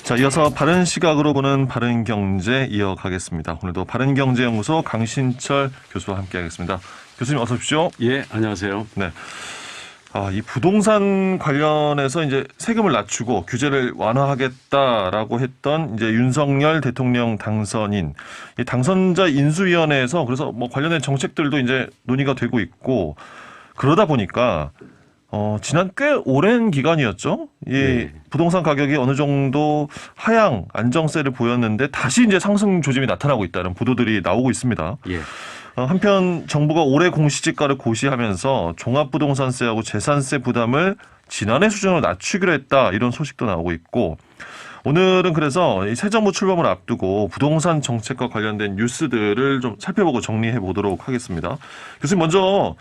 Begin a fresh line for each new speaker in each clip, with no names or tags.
자, 이어서 바른 시각으로 보는 바른 경제 이어가겠습니다. 오늘도 바른경제연구소 강신철 교수와 함께하겠습니다. 교수님 어서 오십시오.
예, 안녕하세요.
네. 이 부동산 관련해서 이제 세금을 낮추고 규제를 완화하겠다라고 했던 이제 윤석열 대통령 당선인, 이 당선자 인수위원회에서 그래서 뭐 관련된 정책들도 이제 논의가 되고 있고 그러다 보니까 지난 꽤 오랜 기간이었죠. 이
네.
부동산 가격이 어느 정도 하향 안정세를 보였는데 다시 이제 상승 조짐이 나타나고 있다는 보도들이 나오고 있습니다.
예.
한편 정부가 올해 공시지가를 고시하면서 종합부동산세하고 재산세 부담을 지난해 수준으로 낮추기로 했다 이런 소식도 나오고 있고 오늘은 그래서 이 새 정부 출범을 앞두고 부동산 정책과 관련된 뉴스들을 좀 살펴보고 정리해 보도록 하겠습니다. 교수님 먼저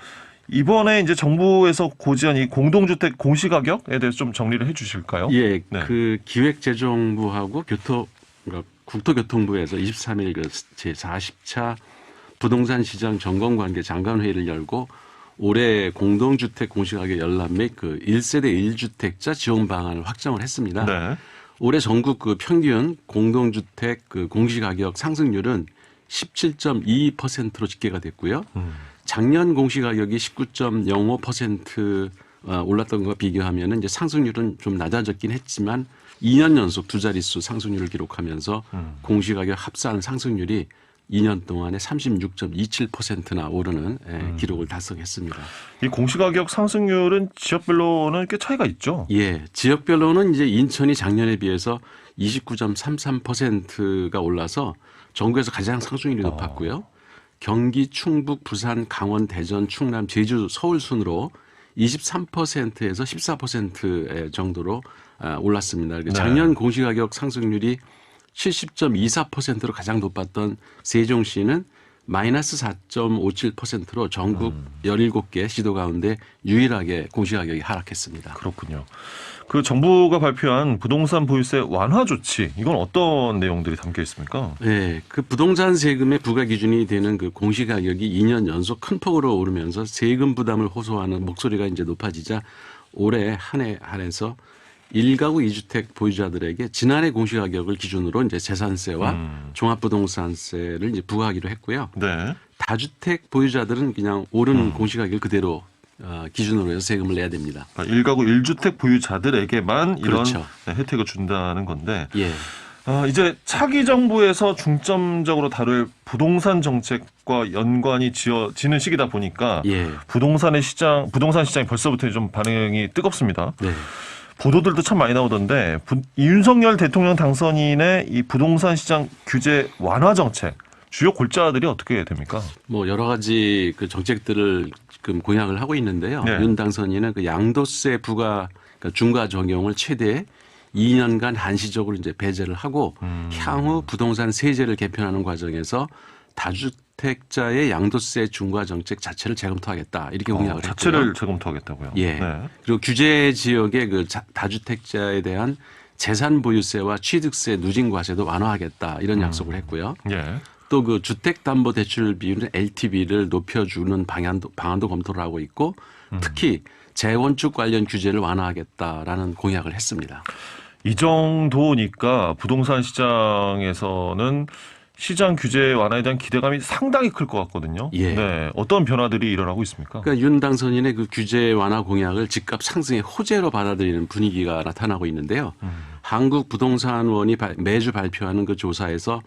이번에 이제 정부에서 고지한 이 공동주택 공시가격에 대해서 좀 정리를 해 주실까요?
예,
네.
그 기획재정부하고 그러니까 국토교통부에서 23일 그 제40차 부동산 시장 점검관계 장관회의를 열고 올해 공동주택 공시가격 열람 및 그 1세대 1주택자 지원 방안을 확정을 했습니다.
네.
올해 전국 그 평균 공동주택 그 공시가격 상승률은 17.22%로 집계가 됐고요. 작년 공시가격이 19.05% 올랐던 것과 비교하면 이제 상승률은 좀 낮아졌긴 했지만 2년 연속 두 자릿수 상승률을 기록하면서 공시가격 합산 상승률이 2년 동안에 36.27%나 오르는 기록을 달성했습니다.
이 공시가격 상승률은 지역별로는 꽤 차이가 있죠.
예, 지역별로는 이제 인천이 작년에 비해서 29.33%가 올라서 전국에서 가장 상승률이 높았고요. 경기, 충북, 부산, 강원, 대전, 충남, 제주, 서울 순으로 23%에서 14% 정도로 올랐습니다.
네.
작년 공시가격 상승률이 70.24%로 가장 높았던 세종시는 마이너스 4.57%로 전국 17개 시도 가운데 유일하게 공시가격이 하락했습니다.
그렇군요. 그 정부가 발표한 부동산 보유세 완화 조치 이건 어떤 내용들이 담겨 있습니까?
네, 그 부동산 세금의 부과 기준이 되는 그 공시가격이 2년 연속 큰 폭으로 오르면서 세금 부담을 호소하는 목소리가 이제 높아지자 올해 한 해 한해서 1가구 2주택 보유자들에게 지난해 공시가격을 기준으로 이제 재산세와 종합부동산세를 이제 부과하기로 했고요.
네.
다주택 보유자들은 그냥 오른 공시가격을 그대로 기준으로 해서 세금을 내야 됩니다.
1가구 1주택 보유자들에게만 이런
그렇죠.
혜택을 준다는 건데
예.
이제 차기 정부에서 중점적으로 다룰 부동산 정책과 연관이 지어지는 시기다 보니까
예.
부동산 시장이 벌써부터 좀 반응이 뜨겁습니다.
네.
보도들도 참 많이 나오던데 윤석열 대통령 당선인의 이 부동산 시장 규제 완화 정책 주요 골자들이 어떻게 됩니까?
뭐 여러 가지 그 정책들을 지금 공약을 하고 있는데요.
네.
윤 당선인은 그 양도세 부과 그러니까 중과 적용을 최대 2년간 한시적으로 이제 배제를 하고 향후 부동산 세제를 개편하는 과정에서 다주택자의 양도세 중과 정책 자체를 재검토하겠다 이렇게 공약을 했고요.
자체를 재검토하겠다고요.
예.
네.
그리고 규제 지역의 그 다주택자에 대한 재산 보유세와 취득세 누진과세도 완화하겠다 이런 약속을 했고요.
예.
또 그 주택담보대출 비율 LTV를 높여주는 방안도 검토를 하고 있고 특히 재건축 관련 규제를 완화하겠다라는 공약을 했습니다.
이 정도니까 부동산 시장에서는 시장 규제 완화에 대한 기대감이 상당히 클 것 같거든요.
예.
네. 어떤 변화들이 일어나고 있습니까?
그러니까 윤 당선인의 그 규제 완화 공약을 집값 상승의 호재로 받아들이는 분위기가 나타나고 있는데요. 한국부동산원이 매주 발표하는 그 조사에서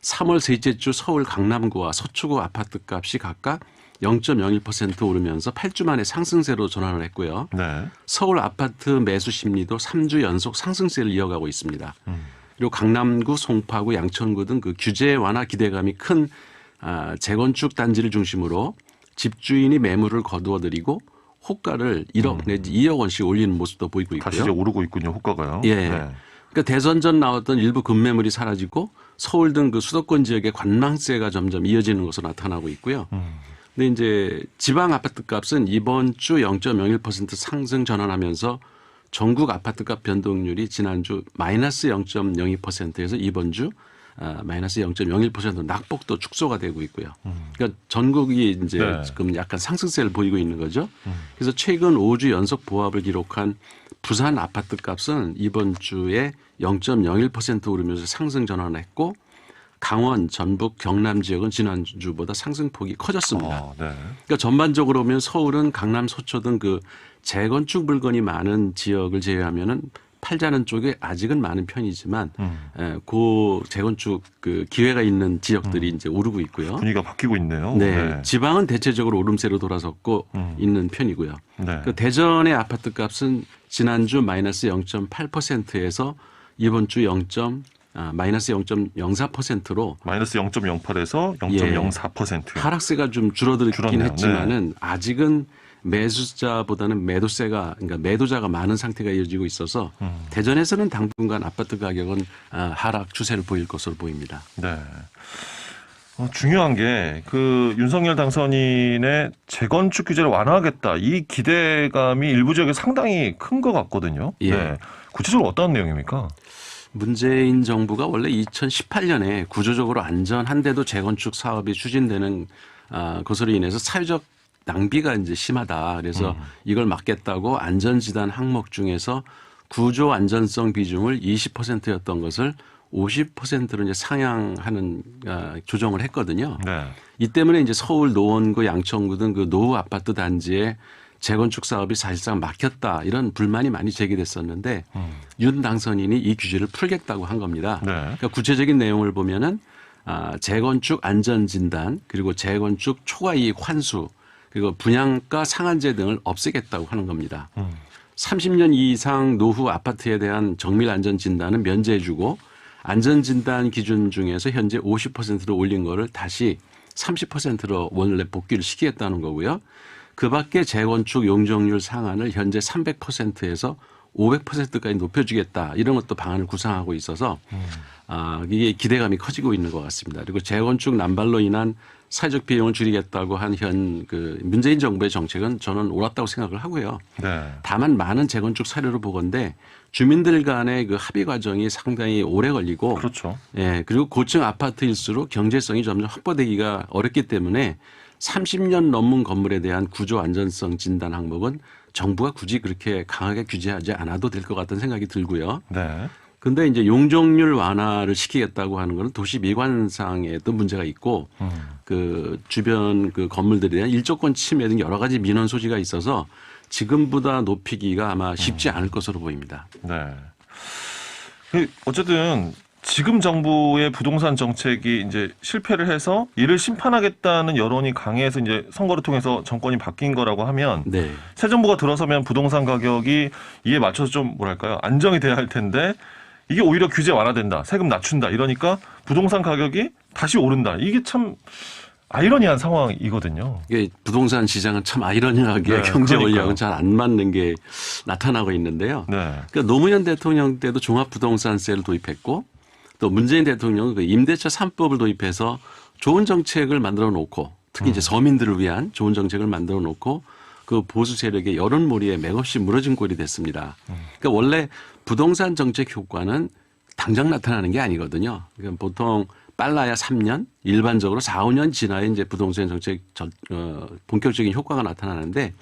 3월 셋째 주 서울 강남구와 서초구 아파트값이 각각 0.01% 오르면서 8주 만에 상승세로 전환을 했고요.
네.
서울 아파트 매수 심리도 3주 연속 상승세를 이어가고 있습니다. 그리고 강남구, 송파구, 양천구 등 그 규제 완화 기대감이 큰 재건축 단지를 중심으로 집주인이 매물을 거두어들이고 호가를 1억 내지 2억 원씩 올리는 모습도 보이고 있고요.
다시 이제 오르고 있군요. 호가가요.
예.
네.
그러니까 대선 전 나왔던 일부 급매물이 사라지고 서울 등 그 수도권 지역의 관망세가 점점 이어지는 것으로 나타나고 있고요. 근데 이제 지방 아파트 값은 이번 주 0.01% 상승 전환하면서 전국 아파트값 변동률이 지난주 마이너스 0.02%에서 이번 주 마이너스 0.01%로 낙폭도 축소가 되고 있고요. 그러니까 전국이 이제
네.
지금 약간 상승세를 보이고 있는 거죠. 그래서 최근 5주 연속 보합을 기록한 부산 아파트 값은 이번 주에 0.01% 오르면서 상승 전환을 했고 강원, 전북, 경남 지역은 지난주보다 상승폭이 커졌습니다.
네.
그러니까 전반적으로 보면 서울은 강남, 서초 등 그 재건축 물건이 많은 지역을 제외하면은 팔지 않은 쪽에 아직은 많은 편이지만 그 재건축 그 기회가 있는 지역들이 이제 오르고 있고요.
분위기가 바뀌고 있네요.
네. 지방은 대체적으로 오름세로 돌아섰고 있는 편이고요.
네.
그 대전의 아파트 값은 지난주 마이너스 0.8%에서 이번 주 마이너스 0.04%로
마이너스 0.08에서 0.04%.
하락세가 좀 줄어들긴
줄었네요.
했지만은 아직은 매수자보다는 그러니까 매도자가 많은 상태가 이어지고 있어서 대전에서는 당분간 아파트 가격은 하락 추세를 보일 것으로 보입니다.
네. 중요한 게 그 윤석열 당선인의 재건축 규제를 완화하겠다 이 기대감이 일부 지역에 상당히 큰 것 같거든요.
예.
네. 구체적으로 어떤 내용입니까?
문재인 정부가 원래 2018년에 구조적으로 안전한데도 재건축 사업이 추진되는 것으로 인해서 사회적 낭비가 이제 심하다. 그래서 이걸 막겠다고 안전지단 항목 중에서 구조 안전성 비중을 20%였던 것을 50%로 이제 상향하는 조정을 했거든요.
네.
이 때문에 이제 서울 노원구, 양천구 등 그 노후 아파트 단지에 재건축 사업이 사실상 막혔다 이런 불만이 많이 제기됐었는데 윤 당선인이 이 규제를 풀겠다고 한 겁니다.
네.
그러니까 구체적인 내용을 보면은 재건축 안전 진단 그리고 재건축 초과이익 환수 그리고 분양가 상한제 등을 없애겠다고 하는 겁니다. 30년 이상 노후 아파트에 대한 정밀 안전 진단은 면제해주고 안전 진단 기준 중에서 현재 50%로 올린 거를 다시 30%로 원래 복귀를 시키겠다는 거고요. 그 밖에 재건축 용적률 상한을 현재 300%에서 500%까지 높여주겠다. 이런 것도 방안을 구상하고 있어서 이게 기대감이 커지고 있는 것 같습니다. 그리고 재건축 난발로 인한 사회적 비용을 줄이겠다고 한 그 문재인 정부의 정책은 저는 옳았다고 생각을 하고요.
네.
다만 많은 재건축 사례로 보건대 주민들 간의 그 합의 과정이 상당히 오래 걸리고
그렇죠.
예, 그리고 고층 아파트일수록 경제성이 점점 확보되기가 어렵기 때문에 30년 넘은 건물에 대한 구조 안전성 진단 항목은 정부가 굳이 그렇게 강하게 규제하지 않아도 될 것 같다는 생각이 들고요.
네.
근데 이제 용적률 완화를 시키겠다고 하는 것은 도시 미관상에도 문제가 있고 그 주변 그 건물들에 대한 일조권 침해 등 여러 가지 민원 소지가 있어서 지금보다 높이기가 아마 쉽지 않을 것으로 보입니다.
네. 어쨌든 지금 정부의 부동산 정책이 이제 실패를 해서 이를 심판하겠다는 여론이 강해서 이제 선거를 통해서 정권이 바뀐 거라고 하면
네.
새 정부가 들어서면 부동산 가격이 이에 맞춰서 좀 뭐랄까요 안정이 돼야 할 텐데 이게 오히려 규제 완화된다, 세금 낮춘다 이러니까 부동산 가격이 다시 오른다. 이게 참 아이러니한 상황이거든요.
이게 부동산 시장은 참 아이러니하게
네,
경제
그러니까요.
원리하고는 잘 안 맞는 게 나타나고 있는데요.
네.
그러니까 노무현 대통령 때도 종합부동산세를 도입했고 또 문재인 대통령은 그 임대차 3법을 도입해서 좋은 정책을 만들어 놓고 특히 이제 서민들을 위한 좋은 정책을 만들어 놓고 그 보수 세력의 여론몰이에 맥없이 무너진 꼴이 됐습니다. 그러니까 원래 부동산 정책 효과는 당장 나타나는 게 아니거든요. 그러니까 보통 빨라야 3년, 일반적으로 4, 5년 지나야 이제 부동산 정책 본격적인 효과가 나타나는데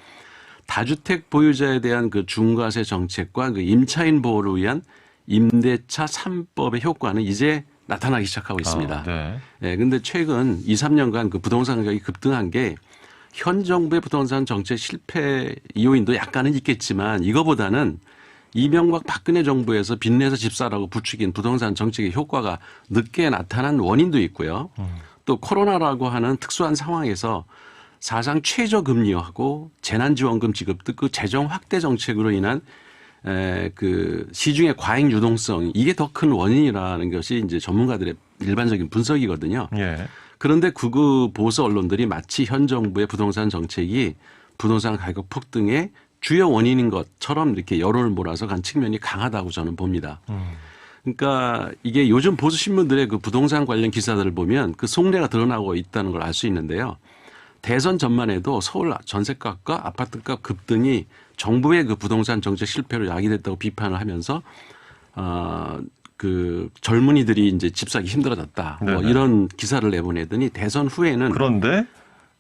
다주택 보유자에 대한 그 중과세 정책과 그 임차인 보호를 위한 임대차 3법의 효과는 이제 나타나기 시작하고 있습니다.
네.
네, 근데 최근 2, 3년간 그 부동산 가격이 급등한 게 현 정부의 부동산 정책 실패 요인도 약간은 있겠지만 이거보다는 이명박 박근혜 정부에서 빚내서 집사라고 부추긴 부동산 정책의 효과가 늦게 나타난 원인도 있고요. 또 코로나라고 하는 특수한 상황에서 사상 최저금리하고 재난지원금 지급 등 그 재정 확대 정책으로 인한 그 시중의 과잉 유동성 이게 더 큰 원인이라는 것이 이제 전문가들의 일반적인 분석이거든요.
예.
그런데 극우 보수 언론들이 마치 현 정부의 부동산 정책이 부동산 가격 폭등의 주요 원인인 것처럼 이렇게 여론을 몰아서 간 측면이 강하다고 저는 봅니다. 그러니까 이게 요즘 보수 신문들의 그 부동산 관련 기사들을 보면 그 속내가 드러나고 있다는 걸 알 수 있는데요. 대선 전만 해도 서울 전세값과 아파트값 급등이 정부의 그 부동산 정책 실패로 야기됐다고 비판을 하면서 그 젊은이들이 이제 집 사기 힘들어졌다. 뭐
네네.
이런 기사를 내보내더니 대선 후에는
그런데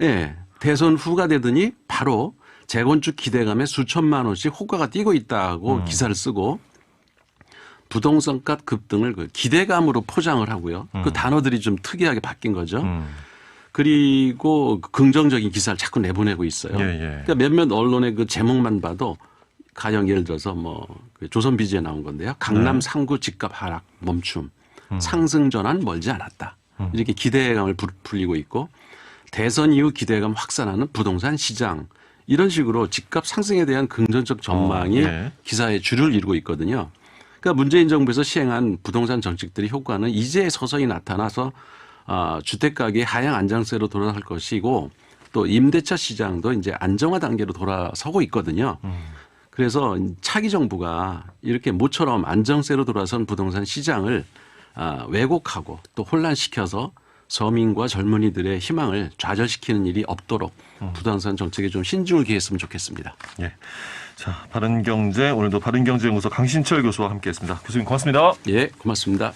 예, 대선 후가 되더니 바로 재건축 기대감에 수천만 원씩 호가가 뛰고 있다고 기사를 쓰고 부동산값 급등을 그 기대감으로 포장을 하고요. 그 단어들이 좀 특이하게 바뀐 거죠. 그리고 긍정적인 기사를 자꾸 내보내고 있어요.
예, 예.
그러니까 몇몇 언론의 그 제목만 봐도 가령 예를 들어서 뭐그 조선비즈에 나온 건데요. 강남 3구 집값 하락 멈춤, 상승 전환 멀지 않았다. 이렇게 기대감을 불리고 있고 대선 이후 기대감 확산하는 부동산 시장 이런 식으로 집값 상승에 대한 긍정적 전망이
예.
기사의 주를 이루고 있거든요. 그러니까 문재인 정부에서 시행한 부동산 정책들의 효과는 이제 서서히 나타나서 주택 가격이 하향 안정세로 돌아설 것이고 또 임대차 시장도 이제 안정화 단계로 돌아서고 있거든요. 그래서 차기 정부가 이렇게 모처럼 안정세로 돌아선 부동산 시장을 왜곡하고 또 혼란시켜서 서민과 젊은이들의 희망을 좌절시키는 일이 없도록 부동산 정책에 좀 신중을 기했으면 좋겠습니다.
예. 자, 바른경제 오늘도 바른경제연구소 강신철 교수와 함께했습니다. 교수님 고맙습니다.
예, 고맙습니다.